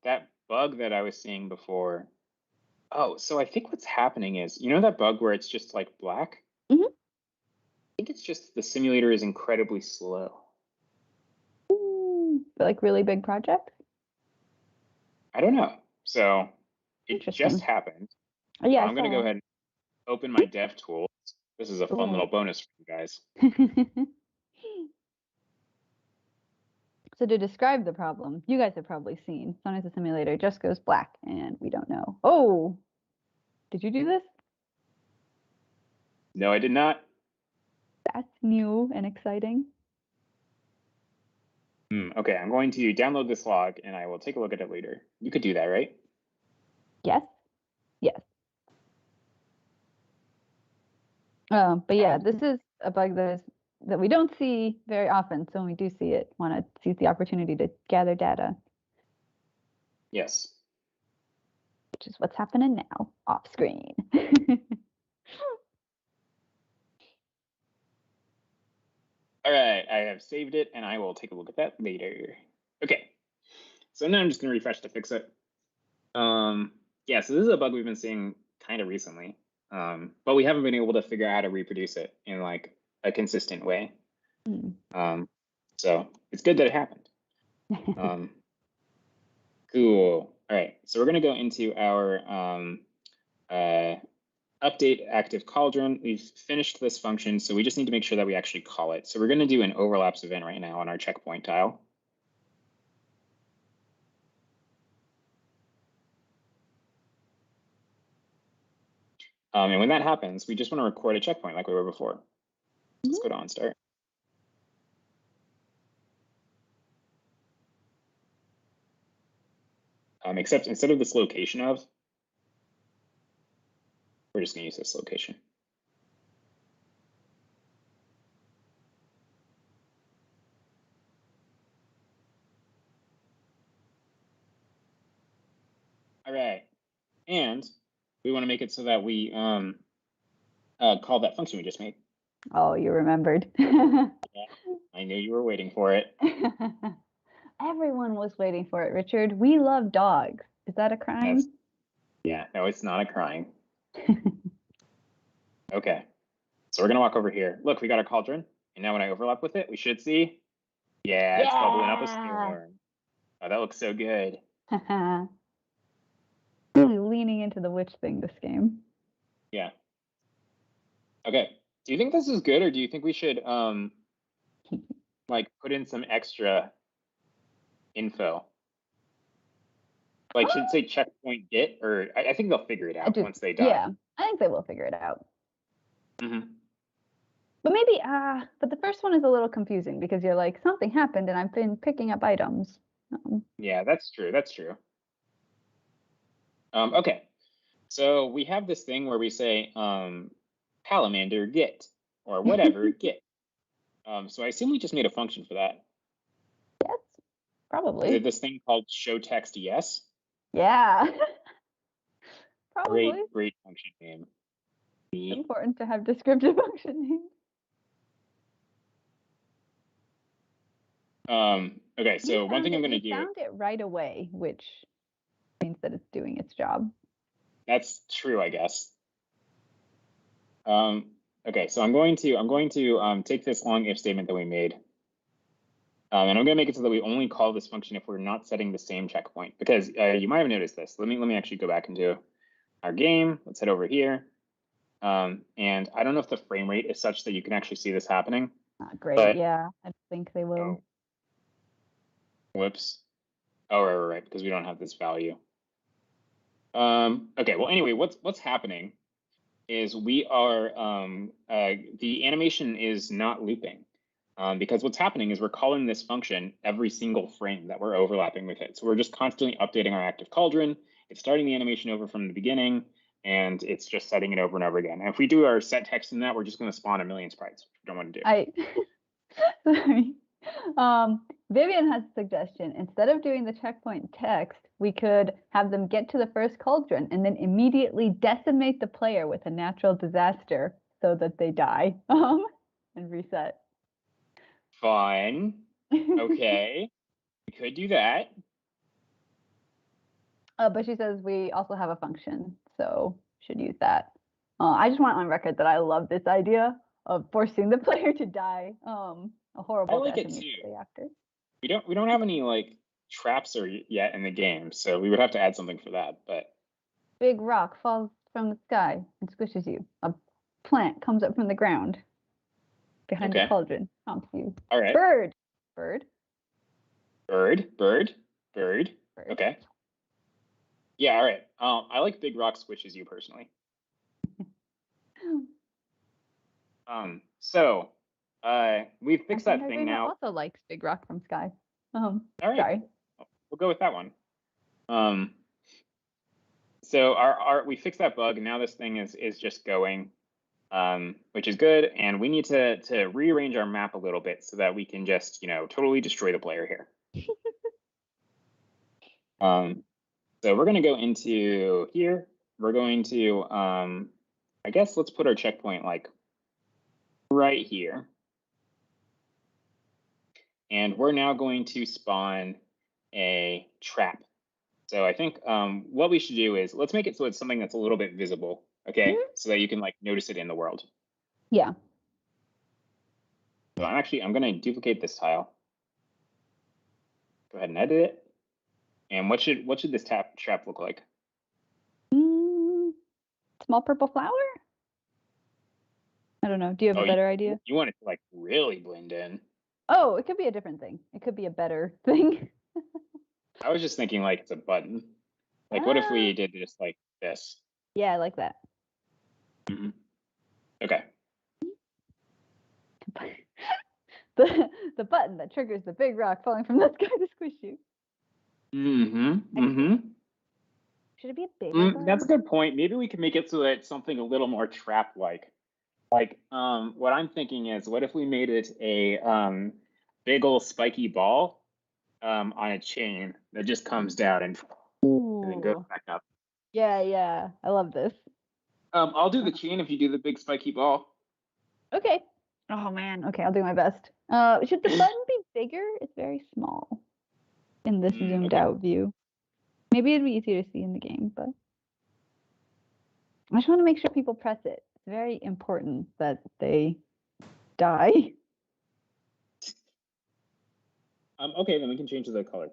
That bug that I was seeing before. Oh, so I think what's happening is, you know that bug where it's just like black? Mm-hmm. I think it's just the simulator is incredibly slow. Ooh, but like really big projects? I don't know. So it just happened. Oh, yeah, So I'm going to go ahead and open my dev tools. This is a fun little bonus for you guys. So to describe the problem, you guys have probably seen sometimes the simulator just goes black and we don't know. Oh, did you do this? No, I did not. That's new and exciting. Okay, I'm going to download this log and I will take a look at it later. You could do that, right? Yes. Yes. But yeah, this is a bug that we don't see very often. So when we do see it, want to seize the opportunity to gather data. Yes. Which is what's happening now off screen. All right, I have saved it and I will take a look at that later. Okay, so now I'm just gonna refresh to fix it. Yeah, so this is a bug we've been seeing kind of recently, but we haven't been able to figure out how to reproduce it in like a consistent way. So it's good that it happened. Cool. All right, so we're gonna go into our update active cauldron. We've finished this function, so we just need to make sure that we actually call it. So we're going to do an overlaps event right now on our checkpoint tile. And when that happens, we just want to record a checkpoint like we were before. Let's go to on start. Except instead of this location of, we're just going to use this location. All right, and we want to make it so that we call that function we just made. Oh, you remembered. Yeah, I knew you were waiting for it. Everyone was waiting for it, Richard. We love dogs. Is that a crime? Yeah, no, it's not a crime. Okay, so we're gonna walk over here. Look, we got a cauldron, and now when I overlap with it, we should see. Yeah, it's bubbling up a storm. Oh, that looks so good. Really leaning into the witch thing this game. Yeah. Okay. Do you think this is good, or do you think we should like put in some extra info? Like, should it say checkpoint get, or I think they'll figure it out once they die. Yeah, I think they will figure it out. But maybe, but the first one is a little confusing because you're like, something happened and I've been picking up items. Yeah, that's true. That's true. Okay. So we have this thing where we say Palamander get, or whatever get. So I assume we just made a function for that. Yes, probably. Is it this thing called show text yes? Yeah. Probably. Great function name. It's important to have descriptive function names. Okay, so one thing I'm going to do. You found it right away, which means that it's doing its job. That's true, I guess. Okay, so I'm going to take this long if statement that we made, and I'm going to make it so that we only call this function if we're not setting the same checkpoint. Because you might have noticed this. Let me actually go back into our game. Let's head over here. And I don't know if the frame rate is such that you can actually see this happening. Great, but, yeah, I think they will. Oh. Whoops. Oh, right, because we don't have this value. Okay, well, anyway, what's happening is we are, the animation is not looping. Because what's happening is we're calling this function every single frame that we're overlapping with it. So we're just constantly updating our Active Cauldron. It's starting the animation over from the beginning, and it's just setting it over and over again. And if we do our set text in that, we're just going to spawn a million sprites, which we don't want to do. Sorry. Vivian has a suggestion. Instead of doing the checkpoint text, we could have them get to the first cauldron and then immediately decimate the player with a natural disaster so that they die and reset. Fun. Okay. We could do that. But she says we also have a function, so should use that. I just want on record that I love this idea of forcing the player to die. A horrible I like it too. After. We don't have any like traps yet in the game, so we would have to add something for that. But big rock falls from the sky and squishes you. A plant comes up from the ground behind the cauldron, stomps you. All right. Bird. Okay. Yeah. All right. I like big rock squishes you personally. So. We fixed that thing now. Also likes big rock from sky. All right. Sorry. We'll go with that one. So we fixed that bug, and now this thing is just going, which is good. And we need to rearrange our map a little bit so that we can just totally destroy the player here. So we're gonna go into here. We're going to I guess let's put our checkpoint like right here. And we're now going to spawn a trap. So I think what we should do is let's make it so it's something that's a little bit visible, okay? So that you can like notice it in the world. Yeah. So I'm going to duplicate this tile. Go ahead and edit it. And what should this trap look like? Small purple flower? I don't know. Do you have a better idea? You want it to like really blend in. Oh, it could be a different thing. It could be a better thing. I was just thinking like it's a button. Like what if we did just like this? Yeah, I like that. Okay. The button that triggers the big rock falling from the sky to squish you. Should it be a bigger button? That's a good point. Maybe we can make it so that it's something a little more trap-like. Like, what I'm thinking is, what if we made it a big old spiky ball on a chain that just comes down and then goes back up? Yeah, I love this. I'll do the chain if you do the big spiky ball. Okay. Oh man. Okay, I'll do my best. Should the button be bigger? It's very small in this zoomed out view. Maybe it'd be easier to see in the game, but I just want to make sure people press it. It's very important that they die. Okay, then we can change the color.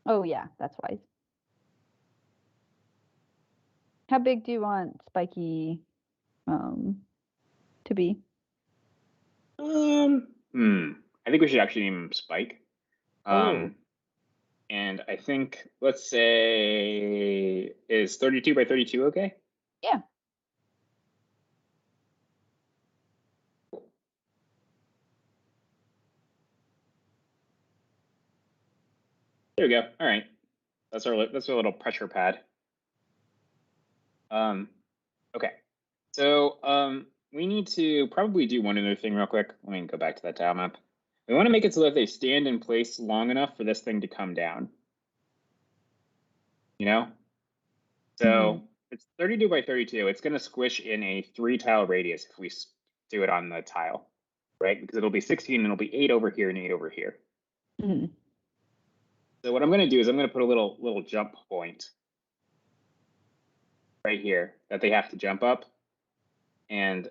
Oh yeah, that's wise. How big do you want spiky to be? I think we should actually name him Spike. And I think, let's say, is 32 by 32 okay? Yeah. There we go. All right. That's our little pressure pad. Okay. So we need to probably do one other thing real quick. Let me go back to that tile map. We want to make it so that they stand in place long enough for this thing to come down. You know? So it's 32 by 32. It's going to squish in a 3-tile radius if we do it on the tile, right? Because it'll be 16 and it'll be 8 over here and 8 over here. So what I'm going to do is I'm going to put a little jump point right here that they have to jump up. And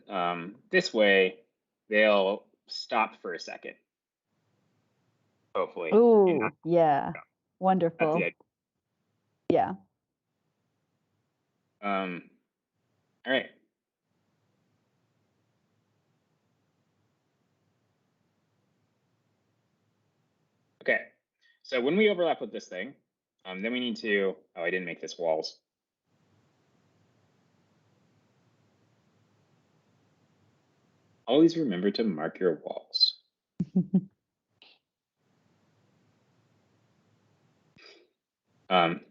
this way, they'll stop for a second. Hopefully. Oh, yeah. Wonderful. That's it. Yeah. All right. Okay. So when we overlap with this thing, then we need to, oh, I didn't make this walls. Always remember to mark your walls.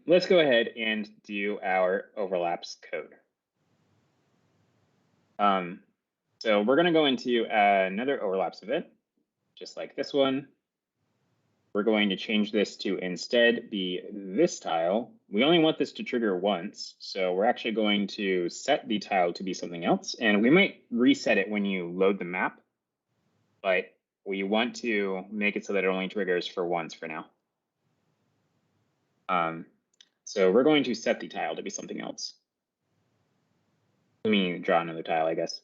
Let's go ahead and do our overlaps code. So we're going to go into another overlaps event, just like this one. We're going to change this to instead be this tile. We only want this to trigger once, so we're actually going to set the tile to be something else, and we might reset it when you load the map, but we want to make it so that it only triggers for once for now. So we're going to set the tile to be something else. Let me draw another tile, I guess.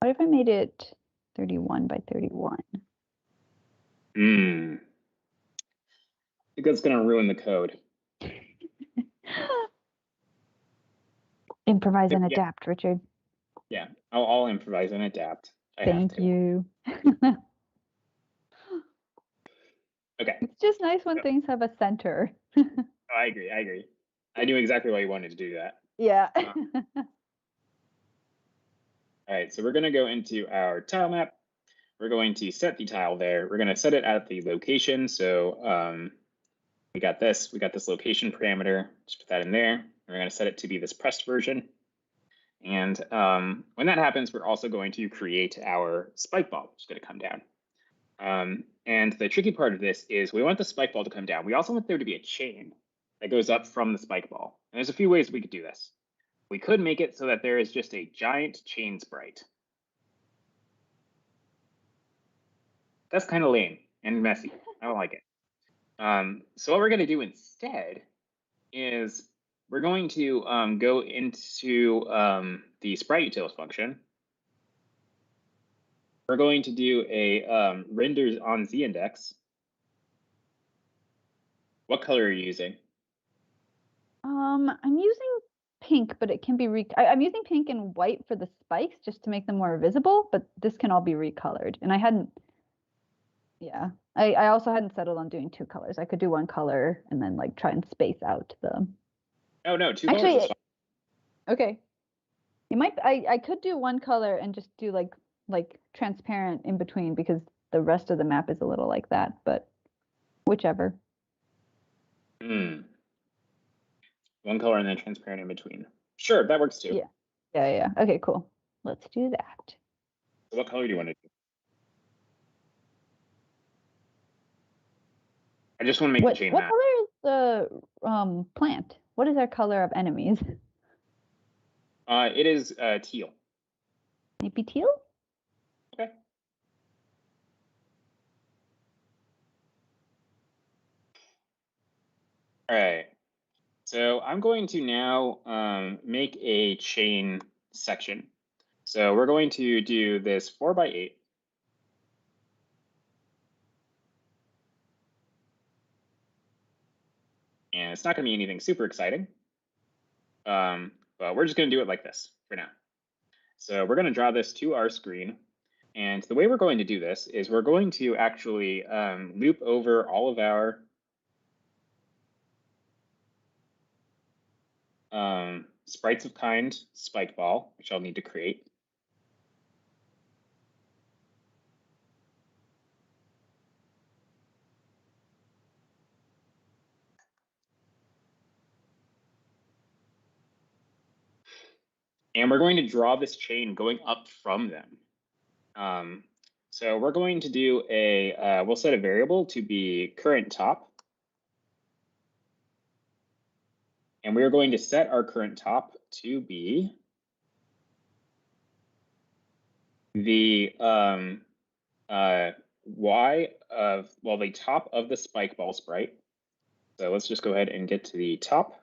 What if I made it 31 by 31? I think that's going to ruin the code. Improvise and adapt, Richard. Yeah, I'll improvise and adapt. Thank you. Okay. It's just nice when things have a center. Oh, I agree. I knew exactly why you wanted to do that. Yeah. All right, so we're going to go into our tile map. We're going to set the tile there. We're going to set it at the location. So we got this location parameter. Just put that in there. We're going to set it to be this pressed version. And when that happens, we're also going to create our spike ball, which is going to come down. And the tricky part of this is we want the spike ball to come down. We also want there to be a chain that goes up from the spike ball. And there's a few ways we could do this. We could make it so that there is just a giant chain sprite. That's kind of lame and messy. I don't like it. So what we're going to do instead is we're going to go into the sprite utils function. We're going to do a renders on z index. What color are you using? I'm using pink, but it can be I'm using pink and white for the spikes just to make them more visible, but this can all be recolored. And I hadn't, yeah, I also hadn't settled on doing 2 colors. I could do 1 color and then like try and space out the. Oh no, 2 colors is fine. Okay. It might. I could do 1 color and just do like transparent in between because the rest of the map is a little like that. But whichever. 1 color and then transparent in between. Sure, that works too. Yeah. Okay, cool. Let's do that. So what color do you want to do? I just want to make the chain What map. color is the plant? What is our color of enemies? It is teal. Maybe teal? Okay. All right. So I'm going to now make a chain section. So we're going to do this 4x8. And it's not going to be anything super exciting. But we're just going to do it like this for now. So we're going to draw this to our screen. And the way we're going to do this is we're going to actually loop over all of our sprites of kind spike ball, which I'll need to create. And we're going to draw this chain going up from them. So we're going to do we'll set a variable to be current top. And we're going to set our current top to be the y of, well, the top of the spike ball sprite. So let's just go ahead and get to the top.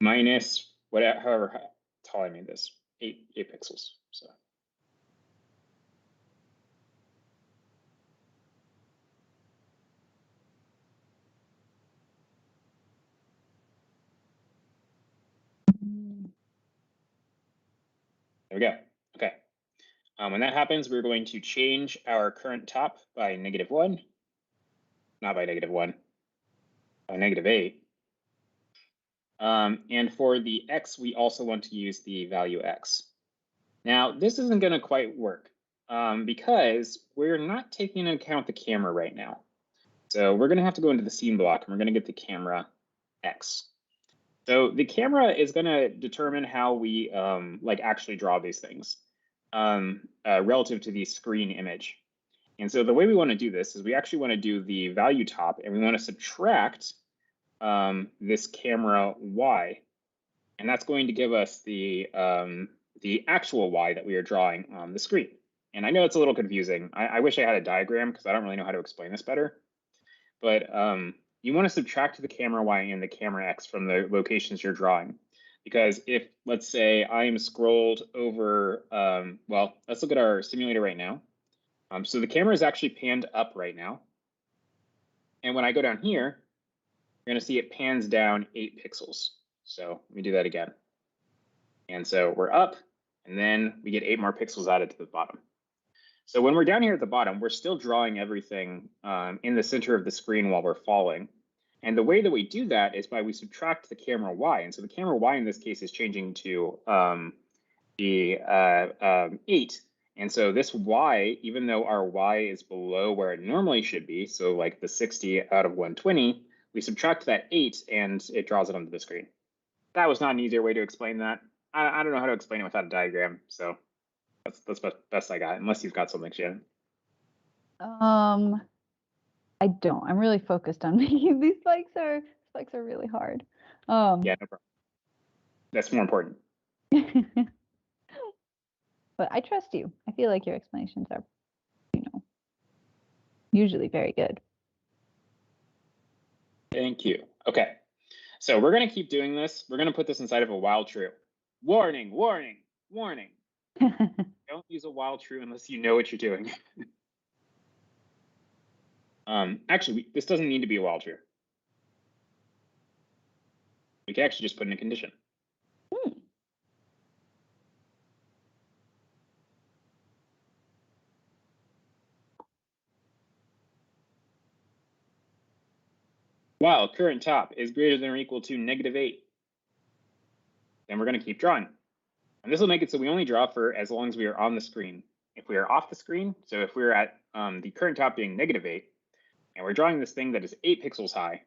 Minus whatever, however tall I made this, 8 pixels. So. There we go. Okay. When that happens, we're going to change our current top by -1, not by -1, by -8. And for the x, we also want to use the value x. Now, this isn't going to quite work because we're not taking into account the camera right now. So we're going to have to go into the scene block, and we're going to get the camera x. So the camera is going to determine how we like actually draw these things relative to the screen image. And so the way we want to do this is we actually want to do the value top, and we want to subtract this camera y, and that's going to give us the actual y that we are drawing on the screen. And I know it's a little confusing. I wish I had a diagram because I don't really know how to explain this better. But you want to subtract the camera y and the camera x from the locations you're drawing. Because if, let's say, I am scrolled over, well, let's look at our simulator right now. So the camera is actually panned up right now. And when I go down here, you're going to see it pans down 8 pixels. So let me do that again. And so we're up, and then we get 8 more pixels added to the bottom. So when we're down here at the bottom, we're still drawing everything in the center of the screen while we're falling. And the way that we do that is by we subtract the camera y. And so the camera y in this case is changing to the 8. And so this y, even though our y is below where it normally should be, so like the 60 out of 120, we subtract that 8 and it draws it onto the screen. That was not an easier way to explain that. I don't know how to explain it without a diagram, so that's the best I got, unless you've got something, Shannon. I don't. I'm really focused on making these spikes are really hard. Yeah, no problem. That's more important. But I trust you. I feel like your explanations are, usually very good. Thank you. Okay, so we're going to keep doing this. We're going to put this inside of a while true. Warning, warning, warning. Don't use a while true unless you know what you're doing. Actually, this doesn't need to be a while true. We can actually just put in a condition. While current top is greater than or equal to -8, then we're going to keep drawing. And this will make it so we only draw for as long as we are on the screen. If we are off the screen, so if we're at the current top being -8, and we're drawing this thing that is 8 pixels high,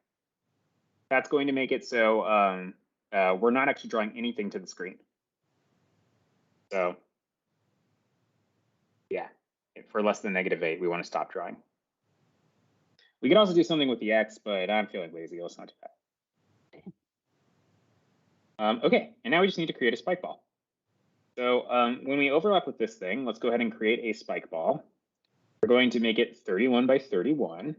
That's going to make it so we're not actually drawing anything to the screen. So yeah, for less than -8, we want to stop drawing. We could also do something with the X, but I'm feeling lazy. Let's not do that. Okay, and now we just need to create a spike ball. So when we overlap with this thing, let's go ahead and create a spike ball. We're going to make it 31 by 31.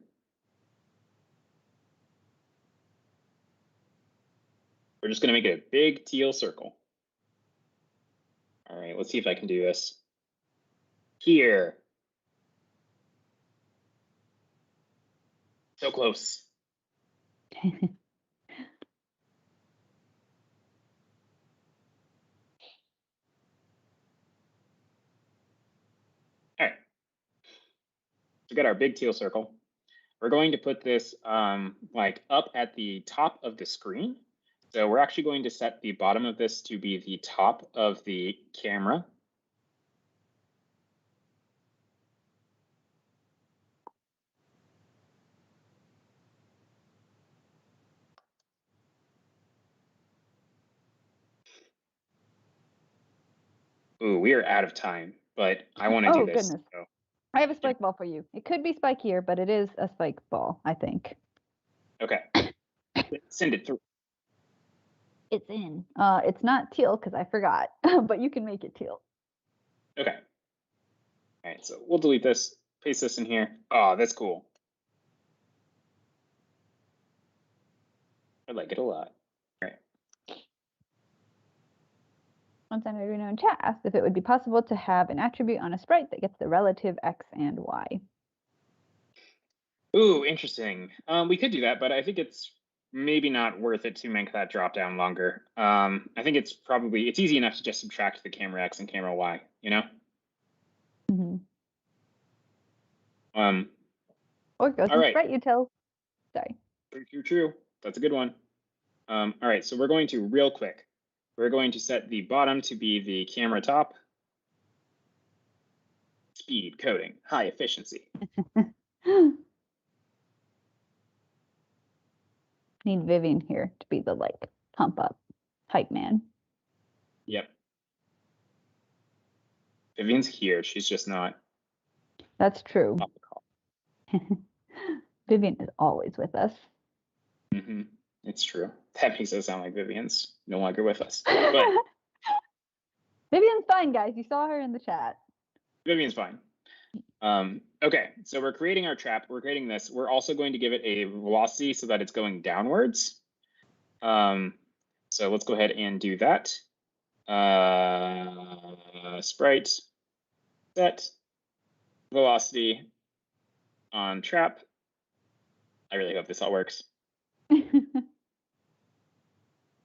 We're just going to make it a big teal circle. All right, let's see if I can do this. Here. So close. All right. We got our big teal circle. We're going to put this like up at the top of the screen. So we're actually going to set the bottom of this to be the top of the camera. Ooh, we are out of time, but I want to do this. Goodness. So. I have a spike ball for you. It could be spikier, but it is a spike ball, I think. Okay. Send it through. It's in. It's not teal because I forgot, but you can make it teal. Okay. All right, so we'll delete this, paste this in here. Oh, that's cool. I like it a lot. All right. Once I'm in chat asked if it would be possible to have an attribute on a sprite that gets the relative X and Y. Ooh, interesting. We could do that, but I think it's maybe not worth it to make that drop down longer. I think it's easy enough to just subtract the camera X and camera Y, you know? Mm-hmm. Or go to Sprite util. Sorry. True. That's a good one. All right, so we're going to real quick. We're going to set the bottom to be the camera top. Speed, coding, high efficiency. Need Vivian here to be the like pump up hype man. Yep. Vivian's here. She's just not. That's true. Vivian is always with us. Mm-hmm. It's true. That makes it sound like Vivian's no longer with us. But Vivian's fine, guys. You saw her in the chat. Vivian's fine. Okay, so we're creating our trap. We're creating this. We're also going to give it a velocity so that it's going downwards. So let's go ahead and do that. Sprite set velocity on trap. I really hope this all works.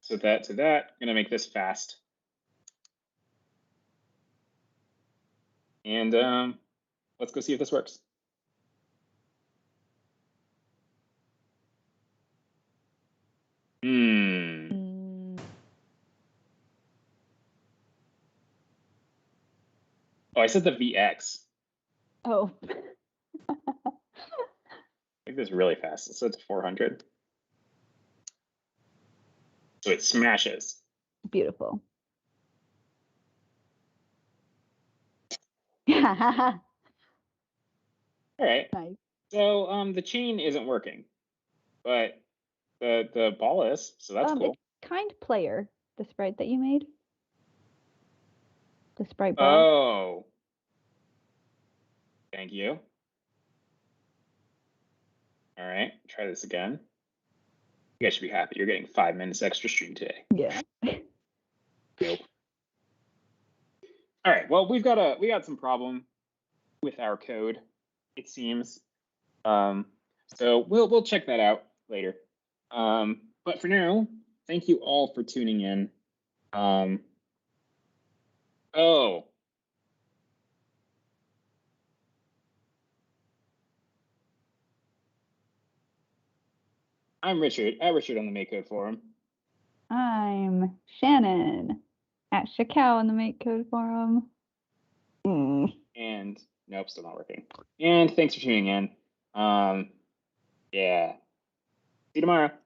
So that to that, I'm gonna make this fast. And let's go see if this works. Oh, I said the VX. Oh. Make this really fast. So it's 400. So it smashes. Beautiful. All right. Nice. So the chain isn't working, but the ball is, so that's cool. It's kind player, the sprite that you made. The sprite ball. Oh. Thank you. All right, try this again. You guys should be happy. You're getting 5 minutes extra stream today. Yeah. Nope. All right. Well, we got some problem with our code, it seems. So we'll check that out later. But for now, thank you all for tuning in. Oh. I'm Richard, at Richard on the MakeCode forum. I'm Shannon, at Shakao on the MakeCode forum. And nope, still not working. And thanks for tuning in. Yeah. See you tomorrow.